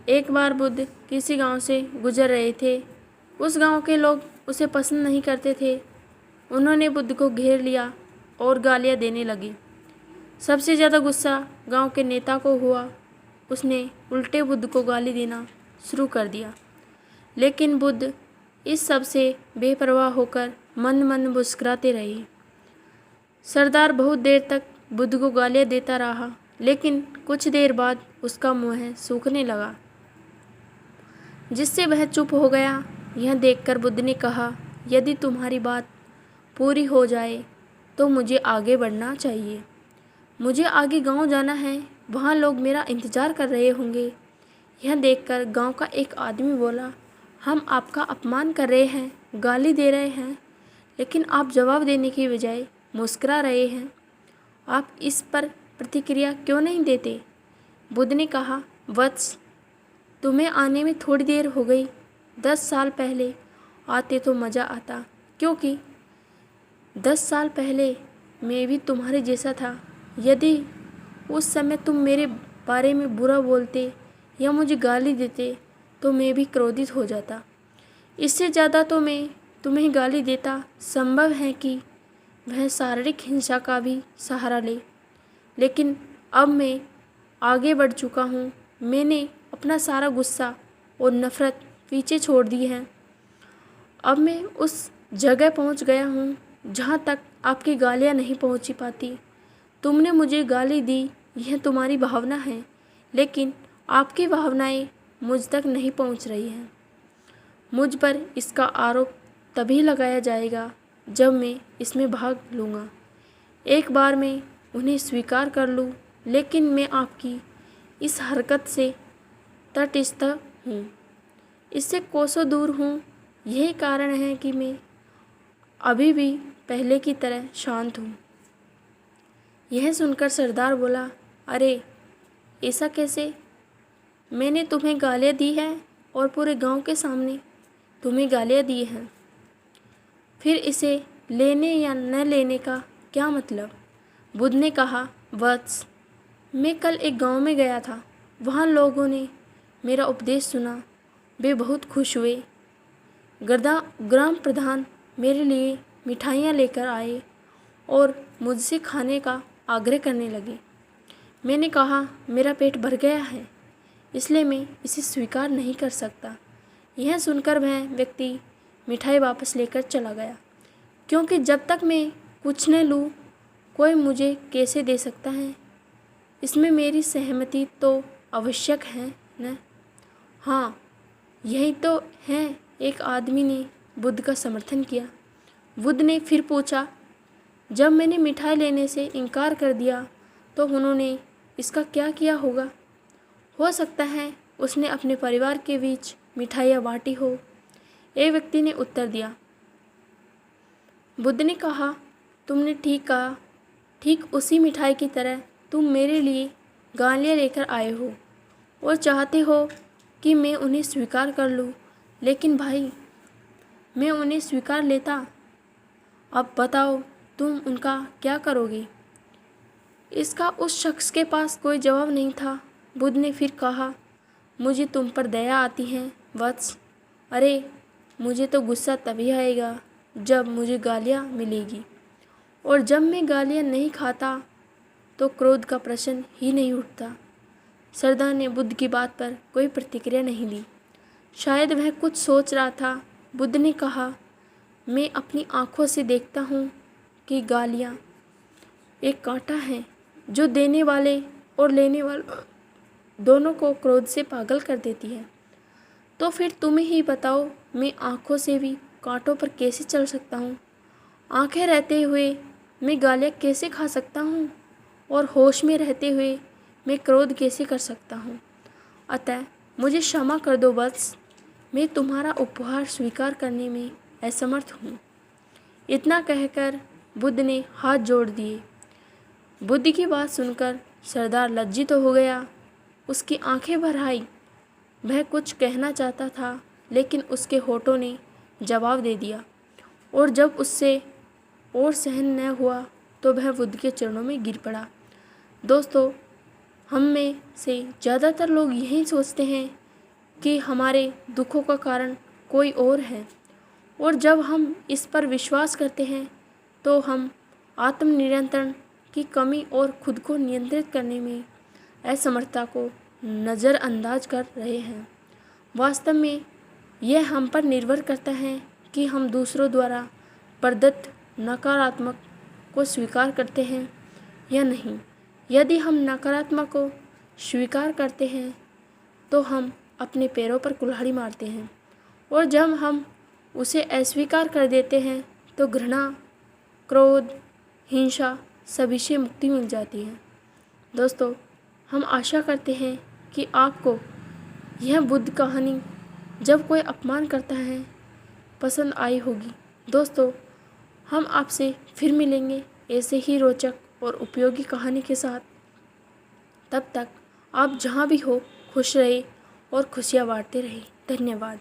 एक बार बुद्ध किसी गांव से गुजर रहे थे। उस गांव के लोग उसे पसंद नहीं करते थे। उन्होंने बुद्ध को घेर लिया और गालियां देने लगे। सबसे ज़्यादा गुस्सा गांव के नेता को हुआ। उसने उल्टे बुद्ध को गाली देना शुरू कर दिया। लेकिन बुद्ध इस सब से बेपरवाह होकर मंद मंद मुस्कुराते रहे। सरदार बहुत देर तक बुद्ध को गालियां देता रहा, लेकिन कुछ देर बाद उसका मुंह सूखने लगा, जिससे वह चुप हो गया। यह देखकर बुद्ध ने कहा, यदि तुम्हारी बात पूरी हो जाए तो मुझे आगे बढ़ना चाहिए। मुझे आगे गांव जाना है, वहाँ लोग मेरा इंतज़ार कर रहे होंगे। यह देखकर गांव का एक आदमी बोला, हम आपका अपमान कर रहे हैं, गाली दे रहे हैं, लेकिन आप जवाब देने की बजाय मुस्कुरा रहे हैं। आप इस पर प्रतिक्रिया क्यों नहीं देते? बुद्ध ने कहा, वत्स, तुम्हें आने में थोड़ी देर हो गई। 10 साल पहले आते तो मज़ा आता, क्योंकि 10 साल पहले मैं भी तुम्हारे जैसा था। यदि उस समय तुम मेरे बारे में बुरा बोलते या मुझे गाली देते तो मैं भी क्रोधित हो जाता। इससे ज़्यादा तो मैं तुम्हें गाली देता। संभव है कि वह शारीरिक हिंसा का भी सहारा ले, लेकिन अब मैं आगे बढ़ चुका हूँ। मैंने अपना सारा गुस्सा और नफ़रत पीछे छोड़ दी है। अब मैं उस जगह पहुँच गया हूँ जहाँ तक आपकी गालियाँ नहीं पहुँच पाती। तुमने मुझे गाली दी, यह तुम्हारी भावना है, लेकिन आपकी भावनाएं मुझ तक नहीं पहुँच रही हैं। मुझ पर इसका आरोप तभी लगाया जाएगा जब मैं इसमें भाग लूँगा। एक बार मैं उन्हें स्वीकार कर लूँ, लेकिन मैं आपकी इस हरकत से तटस्थ हूँ, इससे कोसों दूर हूँ। यही कारण है कि मैं अभी भी पहले की तरह शांत हूँ। यह सुनकर सरदार बोला, अरे ऐसा कैसे? मैंने तुम्हें गालियाँ दी हैं और पूरे गांव के सामने तुम्हें गालियाँ दी हैं। फिर इसे लेने या न लेने का क्या मतलब? बुद्ध ने कहा, वत्स, मैं कल एक गांव में गया था। वहाँ लोगों ने मेरा उपदेश सुना। वे बहुत खुश हुए। ग्राम प्रधान मेरे लिए मिठाइयाँ लेकर आए और मुझसे खाने का आग्रह करने लगे। मैंने कहा, मेरा पेट भर गया है, इसलिए मैं इसे स्वीकार नहीं कर सकता। यह सुनकर वह व्यक्ति मिठाई वापस लेकर चला गया, क्योंकि जब तक मैं कुछ न लूँ कोई मुझे कैसे दे सकता है? इसमें मेरी सहमति तो आवश्यक है न? हाँ, यही तो है। एक आदमी ने बुद्ध का समर्थन किया। बुद्ध ने फिर पूछा, जब मैंने मिठाई लेने से इनकार कर दिया तो उन्होंने इसका क्या किया होगा? हो सकता है उसने अपने परिवार के बीच मिठाइयाँ बांटी हो। एक व्यक्ति ने उत्तर दिया। बुद्ध ने कहा, तुमने ठीक कहा। ठीक उसी मिठाई की तरह तुम मेरे लिए गालियाँ लेकर आए हो और चाहते हो कि मैं उन्हें स्वीकार कर लूँ। लेकिन भाई, मैं उन्हें स्वीकार लेता। अब बताओ तुम उनका क्या करोगे? इसका उस शख्स के पास कोई जवाब नहीं था। बुद्ध ने फिर कहा, मुझे तुम पर दया आती है वत्स। अरे, मुझे तो गुस्सा तभी आएगा जब मुझे गालियाँ मिलेगी, और जब मैं गालियाँ नहीं खाता तो क्रोध का प्रश्न ही नहीं उठता। सरदार ने बुद्ध की बात पर कोई प्रतिक्रिया नहीं दी। शायद वह कुछ सोच रहा था। बुद्ध ने कहा, मैं अपनी आँखों से देखता हूँ कि गालियाँ एक कांटा है जो देने वाले और लेने वाले दोनों को क्रोध से पागल कर देती है। तो फिर तुम ही बताओ, मैं आँखों से भी कांटों पर कैसे चल सकता हूँ? आँखें रहते हुए मैं गालियाँ कैसे खा सकता हूँ? और होश में रहते हुए मैं क्रोध कैसे कर सकता हूँ? अतः मुझे क्षमा कर दो वत्स, मैं तुम्हारा उपहार स्वीकार करने में असमर्थ हूँ। इतना कहकर बुद्ध ने हाथ जोड़ दिए। बुद्ध की बात सुनकर सरदार लज्जित हो गया। उसकी आंखें भर आई। वह कुछ कहना चाहता था, लेकिन उसके होठों ने जवाब दे दिया, और जब उससे और सहन न हुआ तो वह बुद्ध के चरणों में गिर पड़ा। दोस्तों, हम में से ज़्यादातर लोग यही सोचते हैं कि हमारे दुखों का कारण कोई और है, और जब हम इस पर विश्वास करते हैं तो हम आत्मनियंत्रण की कमी और खुद को नियंत्रित करने में असमर्थता को नज़रअंदाज कर रहे हैं। वास्तव में यह हम पर निर्भर करता है कि हम दूसरों द्वारा प्रदत्त नकारात्मक को स्वीकार करते हैं या नहीं। यदि हम नकारात्मक को स्वीकार करते हैं तो हम अपने पैरों पर कुल्हाड़ी मारते हैं, और जब हम उसे अस्वीकार कर देते हैं तो घृणा, क्रोध, हिंसा सभी से मुक्ति मिल जाती है। दोस्तों, हम आशा करते हैं कि आपको यह बुद्ध कहानी जब कोई अपमान करता है पसंद आई होगी। दोस्तों, हम आपसे फिर मिलेंगे ऐसे ही रोचक और उपयोगी कहानी के साथ। तब तक आप जहाँ भी हो खुश रहे और खुशियाँ बांटते रहे। धन्यवाद।